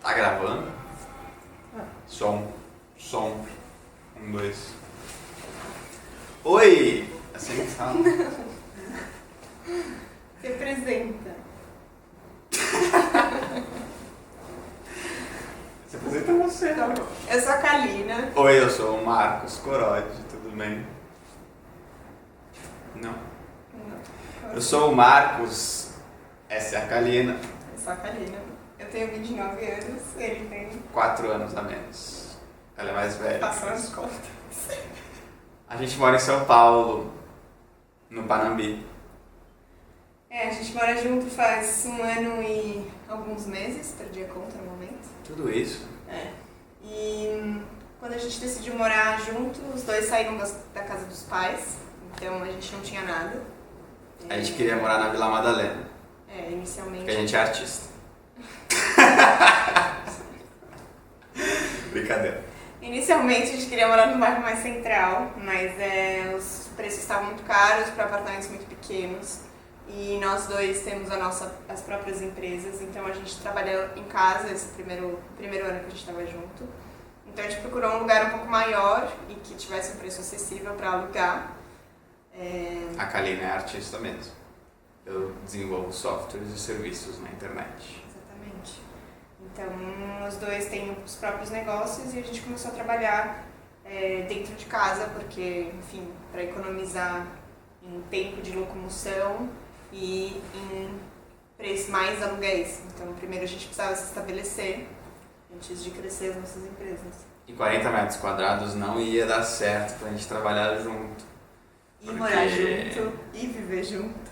Tá gravando? Som. 1, 2. Oi! Assim que fala. Se apresenta. Se apresenta você. Tá bom. Eu sou a Kalina. Oi, eu sou o Marcos Corodi, tudo bem? Não. Eu sou o Marcos, essa é a Kalina. Eu sou a Kalina. Eu tenho 29 anos, ele tem... 4 anos a menos. Ela é mais velha. Passou as contas. A gente mora em São Paulo, no Panambi. A gente mora junto faz 1 ano e alguns meses, perdi a conta no momento. Tudo isso? E quando a gente decidiu morar junto, os dois saíram da casa dos pais, então a gente não tinha nada. A gente queria morar na Vila Madalena, Inicialmente. porque a gente é artista. Brincadeira. Inicialmente a gente queria morar num bairro mais central, mas os preços estavam muito caros para apartamentos muito pequenos. E nós dois temos as próprias empresas, então a gente trabalhou em casa esse primeiro ano que a gente estava junto. Então a gente procurou um lugar um pouco maior e que tivesse um preço acessível para alugar. A Kalina é artista mesmo. Eu desenvolvo softwares e serviços na internet. Exatamente. Então os dois têm os próprios negócios e a gente começou a trabalhar dentro de casa, porque, enfim, para economizar em tempo de locomoção e em preços mais aluguéis. Então, primeiro a gente precisava se estabelecer antes de crescer as nossas empresas. E 40 metros quadrados não ia dar certo pra gente trabalhar junto. E Porque morar junto, e viver junto,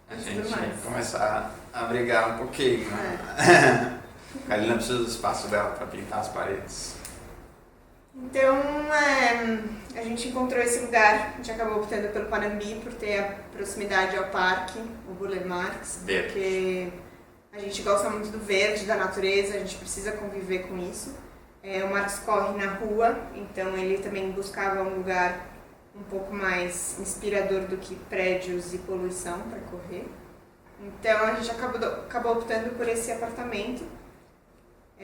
A e gente tudo ia mais. começar a brigar um pouquinho. Né? A Kalina precisa do espaço dela pra pintar as paredes. Então, a gente encontrou esse lugar, a gente acabou optando pelo Panambi por ter a proximidade ao parque, o Burle Marx, Verde. porque a gente gosta muito do verde, da natureza, a gente precisa conviver com isso. O Marcos corre na rua, então ele também buscava um lugar um pouco mais inspirador do que prédios e poluição para correr. Então a gente acabou optando por esse apartamento. A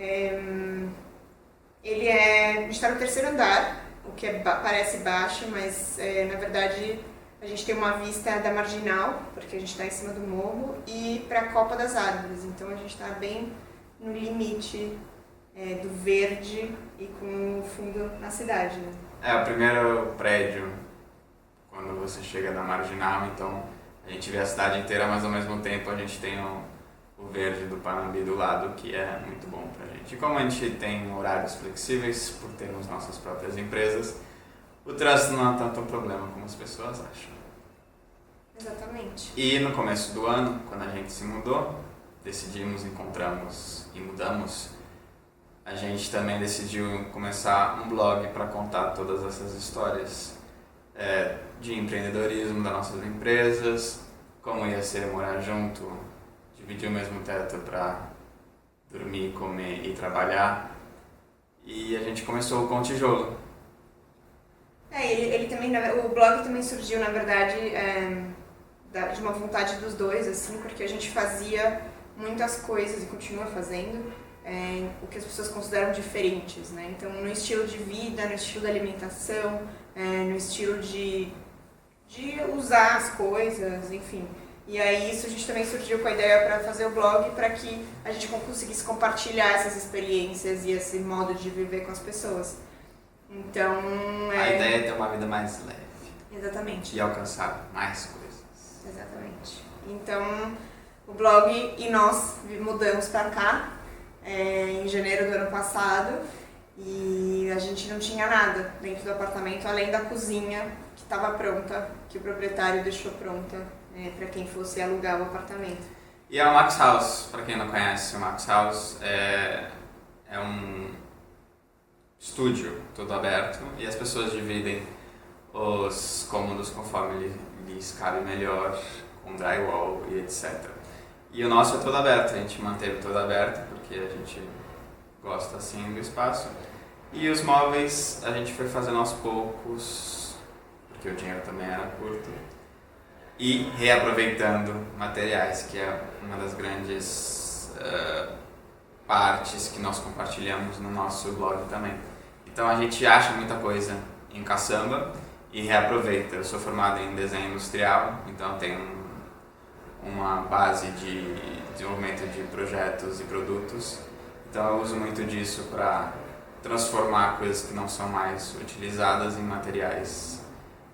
gente está no 3º andar, o que parece baixo, mas na verdade a gente tem uma vista da Marginal, porque a gente está em cima do morro, e para a Copa das Árvores. Então a gente está bem no limite do verde e com o fundo na cidade. Né? É o primeiro prédio quando você chega da Marginal, então a gente vê a cidade inteira, mas ao mesmo tempo a gente tem o verde do Panambi do lado, que é muito bom pra gente. E como a gente tem horários flexíveis, por termos nossas próprias empresas, o trânsito não é tanto um problema como as pessoas acham. Exatamente. E no começo do ano, quando a gente se mudou, encontramos e mudamos, a gente também decidiu começar um blog para contar todas essas histórias de empreendedorismo das nossas empresas, como ia ser morar junto, dividir o mesmo teto para dormir, comer e trabalhar. E a gente começou com o tijolo. Ele também, o blog também surgiu, na verdade, de uma vontade dos dois, assim, porque a gente fazia muitas coisas e continua fazendo o que as pessoas consideram diferentes, né? Então, no estilo de vida, no estilo da alimentação, no estilo de usar as coisas, enfim. E aí isso a gente também surgiu com a ideia para fazer o blog para que a gente conseguisse compartilhar essas experiências e esse modo de viver com as pessoas. Então, A ideia é ter uma vida mais leve. Exatamente. E alcançar mais coisas. Exatamente. Então, o blog e nós mudamos para cá em janeiro do ano passado e a gente não tinha nada dentro do apartamento, além da cozinha que estava pronta, que o proprietário deixou pronta para quem fosse alugar o apartamento. E é o Max House, para quem não conhece, o Max House é um estúdio todo aberto e as pessoas dividem os cômodos conforme lhes cabe melhor, com drywall e etc. E o nosso é todo aberto, a gente manteve todo aberto porque a gente gosta assim do espaço. E os móveis a gente foi fazendo aos poucos, porque o dinheiro também era curto. E reaproveitando materiais, que é uma das grandes partes que nós compartilhamos no nosso blog também. Então a gente acha muita coisa em caçamba e reaproveita. Eu sou formado em desenho industrial, então tenho uma base de desenvolvimento de projetos e produtos. Então eu uso muito disso para transformar coisas que não são mais utilizadas em materiais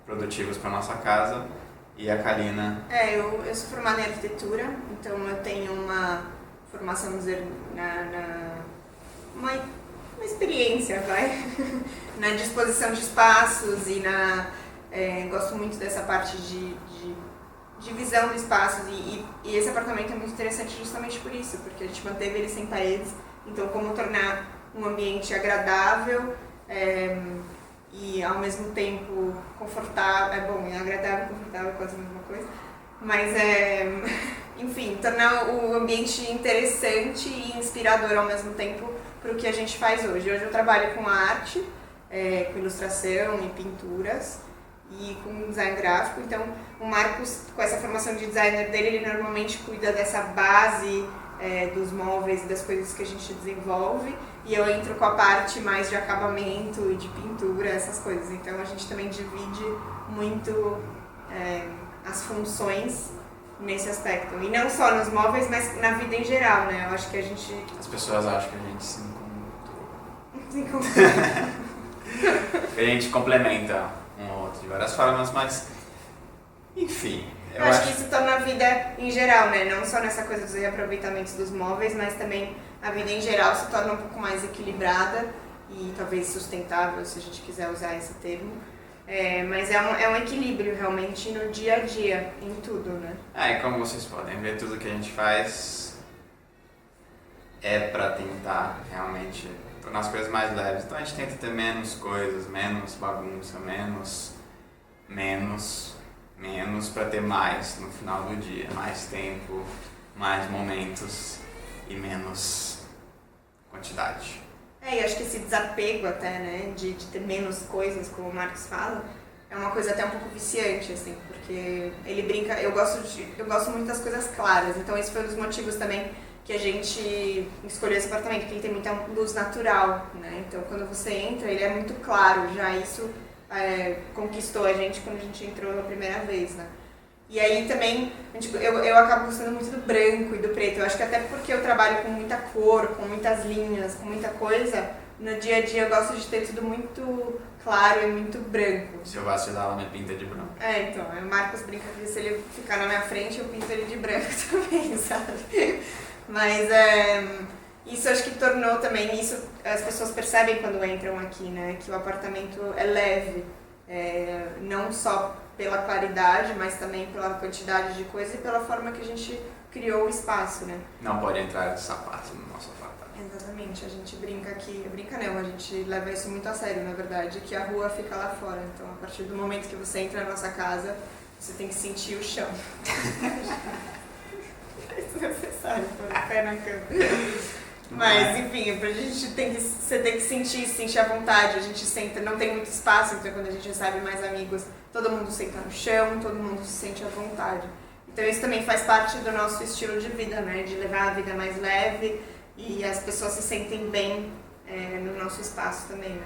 produtivos para nossa casa. E a Kalina? Eu sou formada em arquitetura, então eu tenho uma formação, vamos dizer, uma experiência, na disposição de espaços e gosto muito dessa parte de visão de espaços e esse apartamento é muito interessante justamente por isso, porque a gente manteve ele sem paredes, então como tornar um ambiente agradável e ao mesmo tempo confortável, é agradável e confortável é quase a mesma coisa, mas enfim, tornar o ambiente interessante e inspirador ao mesmo tempo para o que a gente faz hoje. Hoje eu trabalho com arte, com ilustração e pinturas e com design gráfico, então o Marcos, com essa formação de designer dele, ele normalmente cuida dessa base dos móveis e das coisas que a gente desenvolve, e eu entro com a parte mais de acabamento e de pintura, essas coisas. Então a gente também divide muito as funções nesse aspecto. E não só nos móveis, mas na vida em geral, né? Eu acho que a gente... As pessoas acham que a gente se encontrou. A gente complementa um ou outro de várias formas, mas... Enfim... Eu acho que isso torna a vida em geral, né? Não só nessa coisa dos reaproveitamentos dos móveis, mas também a vida em geral se torna um pouco mais equilibrada e talvez sustentável, se a gente quiser usar esse termo. Mas é um equilíbrio realmente no dia a dia, em tudo, né? E como vocês podem ver, tudo que a gente faz é para tentar realmente tornar as coisas mais leves. Então a gente tenta ter menos coisas, menos bagunça, menos para ter mais no final do dia, mais tempo, mais momentos e menos quantidade. E acho que esse desapego até, né, de ter menos coisas, como o Marcos fala, é uma coisa até um pouco viciante, assim, porque ele brinca, eu gosto muito das coisas claras, então esse foi um dos motivos também que a gente escolheu esse apartamento, porque ele tem muita luz natural, né, então quando você entra ele é muito claro, já isso conquistou a gente quando a gente entrou a primeira vez, né. E aí também, eu acabo gostando muito do branco e do preto. Eu acho que até porque eu trabalho com muita cor, com muitas linhas, com muita coisa, no dia a dia eu gosto de ter tudo muito claro e muito branco. Se eu vacilar, ela me pinta de branco. Então, o Marcos brinca que se ele ficar na minha frente, eu pinto ele de branco também, sabe? Mas isso acho que tornou também, isso as pessoas percebem quando entram aqui, né? Que o apartamento é leve, não só pela claridade, mas também pela quantidade de coisa e pela forma que a gente criou o espaço, né? Não pode entrar de sapato no nosso apartamento. Exatamente, a gente brinca aqui, a gente leva isso muito a sério, na verdade, que a rua fica lá fora, então a partir do momento que você entra na nossa casa, você tem que sentir o chão. É desnecessário pôr o pé na cama. Mas, enfim, você tem que sentir à vontade, a gente senta, não tem muito espaço, então quando a gente recebe mais amigos, todo mundo senta no chão, todo mundo se sente à vontade. Então isso também faz parte do nosso estilo de vida, né, de levar a vida mais leve e as pessoas se sentem bem no nosso espaço também, né.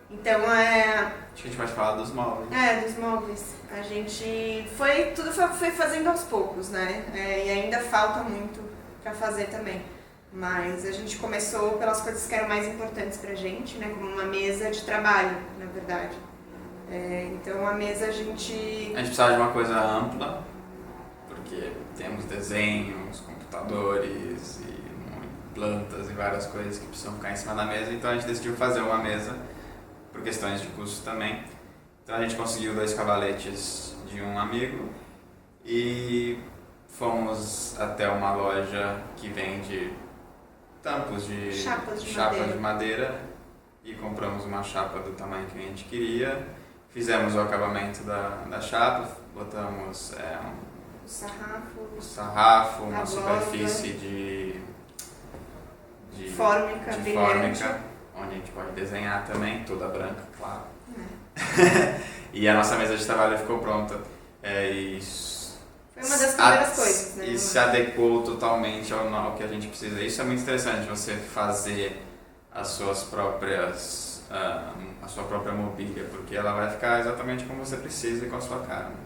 Então, acho que a gente pode falar dos móveis. Dos móveis. A gente tudo foi fazendo aos poucos, né, e ainda falta muito pra fazer também. Mas a gente começou pelas coisas que eram mais importantes pra gente, né? Como uma mesa de trabalho, na verdade. Então a mesa a gente precisava de uma coisa ampla, porque temos desenhos, computadores e plantas e várias coisas que precisam ficar em cima da mesa, então a gente decidiu fazer uma mesa, por questões de custo também. Então a gente conseguiu 2 cavaletes de um amigo e fomos até uma loja que vende tampos de chapas de madeira e compramos uma chapa do tamanho que a gente queria, fizemos o acabamento da chapa, botamos o sarrafo, uma superfície de fórmica, onde a gente pode desenhar também, toda branca, claro. E a nossa mesa de trabalho ficou pronta. Foi uma das primeiras coisas, né? E se adequou totalmente ao que a gente precisa. Isso é muito interessante, você fazer as suas próprias, a sua própria mobília, porque ela vai ficar exatamente como você precisa e com a sua cara. Né?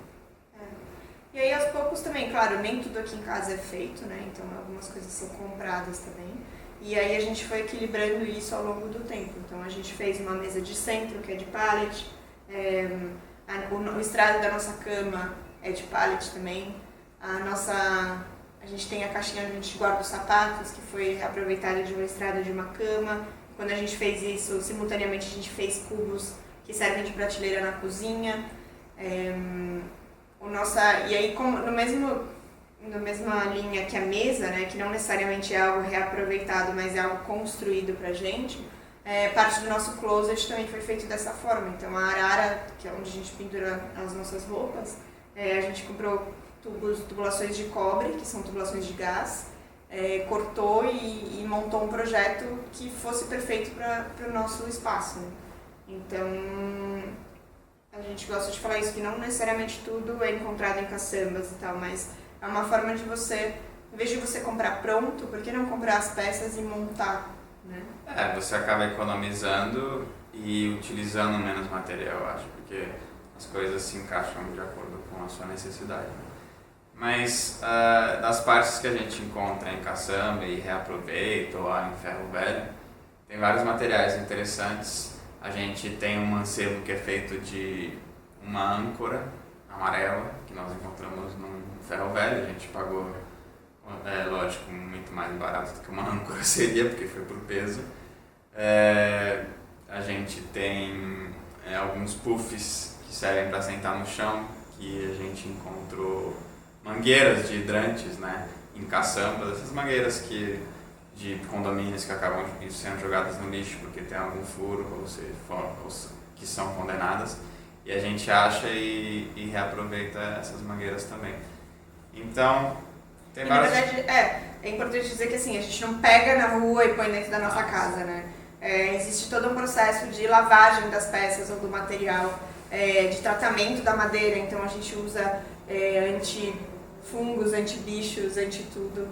E aí aos poucos também, claro, nem tudo aqui em casa é feito, né? Então algumas coisas são compradas também. E aí a gente foi equilibrando isso ao longo do tempo. Então a gente fez uma mesa de centro, que é de pallet, o estrado da nossa cama é de pallet também. A gente tem a caixinha onde a gente guarda os sapatos, que foi aproveitada de uma estrada de uma cama. Quando a gente fez isso, simultaneamente a gente fez cubos que servem de prateleira na cozinha. E aí, na mesma linha que a mesa, né, que não necessariamente é algo reaproveitado, mas é algo construído pra gente, parte do nosso closet também foi feito dessa forma. Então a arara, que é onde a gente pendura as nossas roupas, a gente comprou tubulações de cobre, que são tubulações de gás, cortou e montou um projeto que fosse perfeito para o nosso espaço. Né? Então a gente gosta de falar isso, que não necessariamente tudo é encontrado em caçambas e tal, mas é uma forma de você, em vez de você comprar pronto, por que não comprar as peças e montar, né? Você acaba economizando e utilizando menos material, eu acho, porque as coisas se encaixam de acordo com a sua necessidade. Mas das partes que a gente encontra em caçamba e reaproveita ou em ferro velho, tem vários materiais interessantes. A gente tem um mancebo que é feito de uma âncora amarela, que nós encontramos num ferro velho. A gente pagou, lógico, muito mais barato do que uma âncora seria, porque foi por peso. A gente tem alguns puffs que servem para sentar no chão, que a gente encontrou mangueiras de hidrantes, né, em caçambas, essas mangueiras de condomínios que acabam sendo jogadas no lixo porque tem algum furo ou que são condenadas, e a gente acha e reaproveita essas mangueiras também. Então, tem várias... Na verdade, é importante dizer que assim, a gente não pega na rua e põe dentro da nossa casa, né? Existe todo um processo de lavagem das peças ou do material, de tratamento da madeira, então a gente usa anti-fungos, anti-bichos, anti-tudo,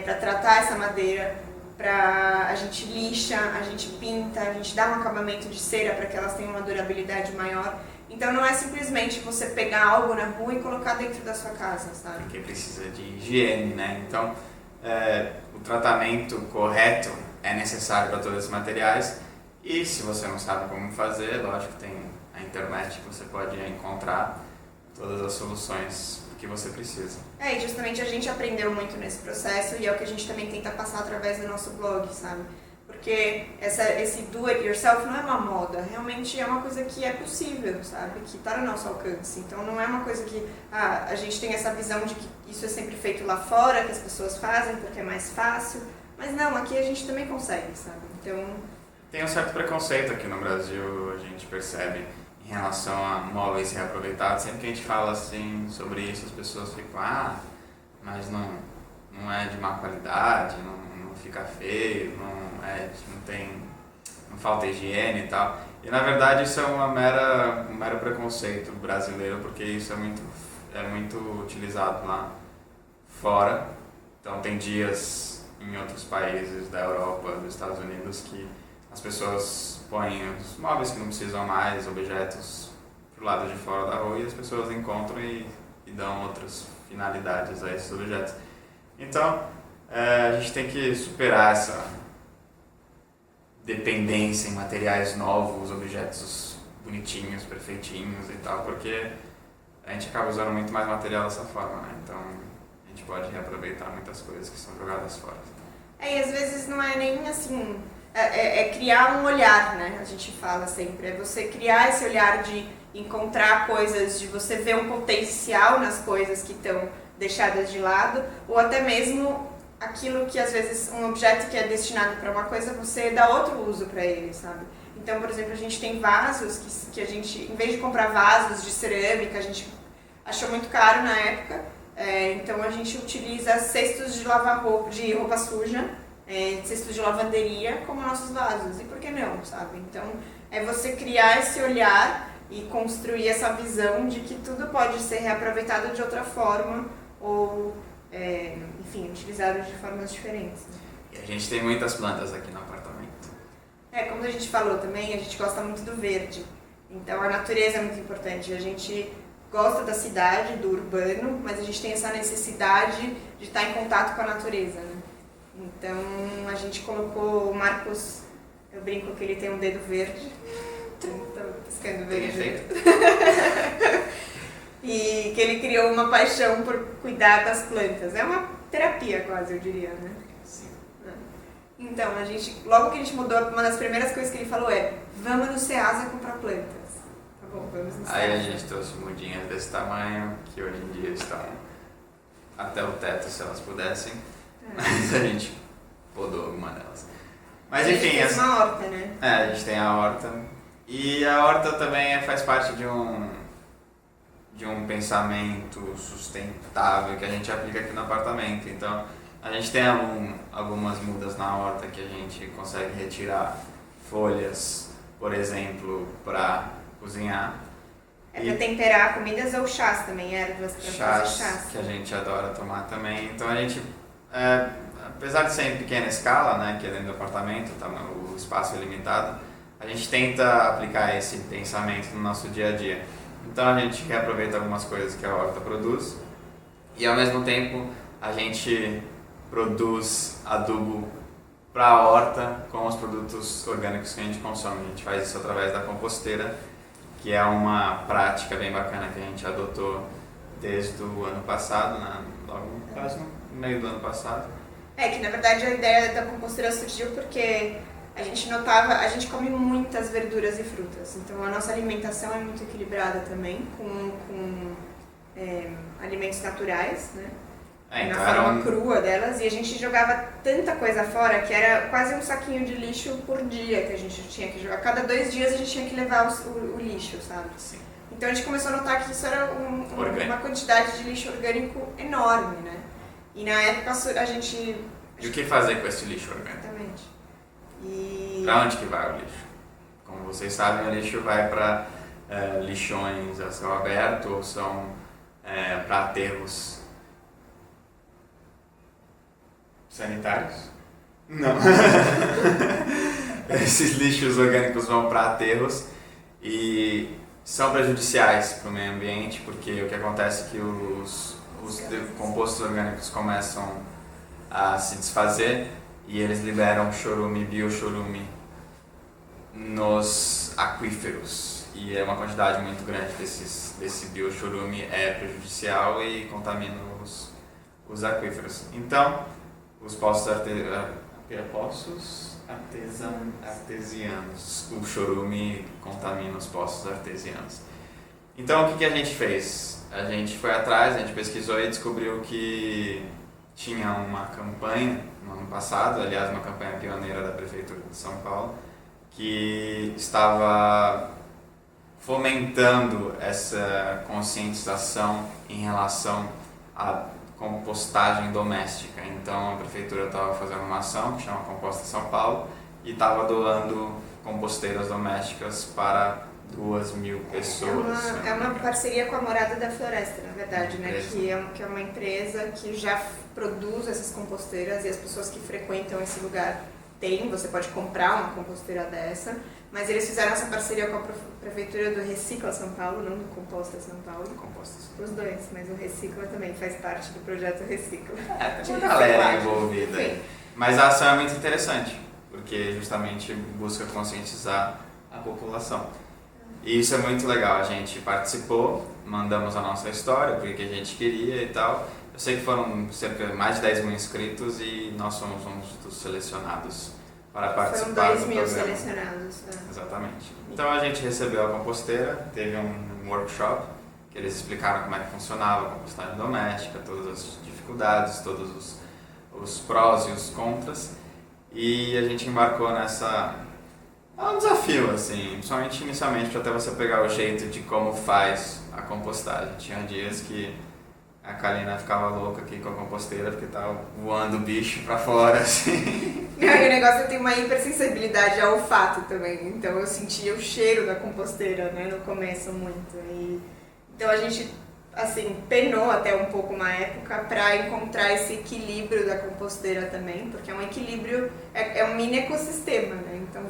para tratar essa madeira. A gente lixa, a gente pinta, a gente dá um acabamento de cera para que elas tenham uma durabilidade maior. Então não é simplesmente você pegar algo na rua e colocar dentro da sua casa, sabe? Porque precisa de higiene, né? Então o tratamento correto é necessário para todos esses materiais, e se você não sabe como fazer, lógico, tem a internet que você pode encontrar todas as soluções que você precisa. E justamente a gente aprendeu muito nesse processo, e é o que a gente também tenta passar através do nosso blog, sabe? Porque esse do it yourself não é uma moda, realmente é uma coisa que é possível, sabe? Que está no nosso alcance. Então não é uma coisa que a gente tem essa visão de que isso é sempre feito lá fora, que as pessoas fazem porque é mais fácil, mas não, aqui a gente também consegue, sabe? Então... Tem um certo preconceito aqui no Brasil, a gente percebe, em relação a móveis reaproveitados. Sempre que a gente fala assim sobre isso, as pessoas ficam, mas não é de má qualidade, não fica feio, não falta higiene e tal. E na verdade isso é um mero preconceito brasileiro, porque isso é muito utilizado lá fora. Então tem dias em outros países da Europa, dos Estados Unidos, que as pessoas põem os móveis que não precisam mais, objetos pro lado de fora da rua, e as pessoas encontram e dão outras finalidades a esses objetos. Então, a gente tem que superar essa dependência em materiais novos, objetos bonitinhos, perfeitinhos e tal, porque a gente acaba usando muito mais material dessa forma, né? Então, a gente pode reaproveitar muitas coisas que são jogadas fora. E às vezes não é nem assim... criar um olhar, né? A gente fala sempre. É você criar esse olhar de encontrar coisas, de você ver um potencial nas coisas que estão deixadas de lado, ou até mesmo aquilo que às vezes um objeto que é destinado para uma coisa, você dá outro uso para ele, sabe? Então, por exemplo, a gente tem vasos que a gente, em vez de comprar vasos de cerâmica, a gente achou muito caro na época, então a gente utiliza cestos de lavar roupa, de roupa suja, cestos de lavanderia como nossos vasos, e por que não, sabe? Então é você criar esse olhar e construir essa visão de que tudo pode ser reaproveitado de outra forma, ou, enfim, utilizados de formas diferentes. Né? E a gente tem muitas plantas aqui no apartamento. Como a gente falou também, a gente gosta muito do verde. Então a natureza é muito importante. A gente gosta da cidade, do urbano, mas a gente tem essa necessidade de estar em contato com a natureza, né? Então a gente colocou o Marcos, eu brinco que ele tem um dedo verde. Estou piscando verde. E que ele criou uma paixão por cuidar das plantas. É uma terapia quase, eu diria, né? Sim. Então, logo que a gente mudou, uma das primeiras coisas que ele falou vamos no Ceasa comprar plantas. Tá bom, vamos no Ceasa. Aí a gente trouxe mudinhas desse tamanho, que hoje em dia estão até o teto, se elas pudessem. Mas a gente podou alguma delas. Mas enfim... A gente fez uma horta, né? A gente tem a horta. E a horta também faz parte de um pensamento sustentável que a gente aplica aqui no apartamento. Então, a gente tem algumas mudas na horta que a gente consegue retirar folhas, por exemplo, para cozinhar. Para temperar comidas ou chás também, ervas para fazer chás. Que a gente adora tomar também. Então a gente, apesar de ser em pequena escala, né, que é dentro do apartamento, o espaço é limitado, a gente tenta aplicar esse pensamento no nosso dia a dia. Então a gente reaproveita algumas coisas que a horta produz e ao mesmo tempo a gente produz adubo para a horta com os produtos orgânicos que a gente consome. A gente faz isso através da composteira, que é uma prática bem bacana que a gente adotou desde o ano passado, quase no meio do ano passado. Que na verdade a ideia da composteira surgiu porque a gente come muitas verduras e frutas, então a nossa alimentação é muito equilibrada também com alimentos naturais, né? Na forma crua delas, e a gente jogava tanta coisa fora que era quase um saquinho de lixo por dia que a gente tinha que jogar. Cada 2 dias a gente tinha que levar o lixo, sabe? Sim. Então a gente começou a notar que isso era uma quantidade de lixo orgânico enorme, né? E na época a gente... E o que fazer com esse lixo orgânico? Exatamente. Para onde que vai o lixo? Como vocês sabem, o lixo vai para lixões a céu aberto ou são para aterros sanitários? Não. Esses lixos orgânicos vão para aterros e são prejudiciais para o meio ambiente, porque o que acontece é que os compostos orgânicos começam a se desfazer e eles liberam chorume, biochorume nos aquíferos. E é uma quantidade muito grande desse biochorume é prejudicial e contamina os aquíferos. Então, os poços artesianos, o chorume contamina os poços artesianos. Então, o que a gente fez? A gente foi atrás, a gente pesquisou e descobriu que tinha uma campanha no ano passado, aliás, uma campanha pioneira da Prefeitura de São Paulo, que estava fomentando essa conscientização em relação à compostagem doméstica. Então a prefeitura estava fazendo uma ação que chama Composta São Paulo e estava doando composteiras domésticas para 2.000 pessoas. É uma parceria com a Morada da Floresta, na verdade, né? Que é uma empresa que já produz essas composteiras e as pessoas que frequentam esse lugar você pode comprar uma composteira dessa, mas eles fizeram essa parceria com a prefeitura do Recicla São Paulo, não do Composta São Paulo. Composta. Os dois, mas o Recicla também faz parte do projeto Recicla. Tem uma galera envolvida aí. Mas a ação é muito interessante, porque justamente busca conscientizar a população. E isso é muito legal, a gente participou, mandamos a nossa história, porque a gente queria e tal. Eu sei que foram cerca de mais de 10.000 inscritos e nós somos um dos selecionados para participar do programa. Foram 2.000 selecionados. Exatamente. Então a gente recebeu a composteira, teve um workshop que eles explicaram como é que funcionava a compostagem doméstica, todas as dificuldades, todos os prós e os contras. E a gente embarcou nessa... É um desafio, assim, principalmente inicialmente, para até você pegar o jeito de como faz a compostagem. Tinha dias que a Kalina ficava louca aqui com a composteira, porque tava voando o bicho pra fora, assim. E o negócio, eu tenho uma hipersensibilidade ao olfato também, então eu sentia o cheiro da composteira, né, no começo muito. Então a gente assim, penou até um pouco uma época para encontrar esse equilíbrio da composteira também, porque é um equilíbrio, é um mini ecossistema, né? Então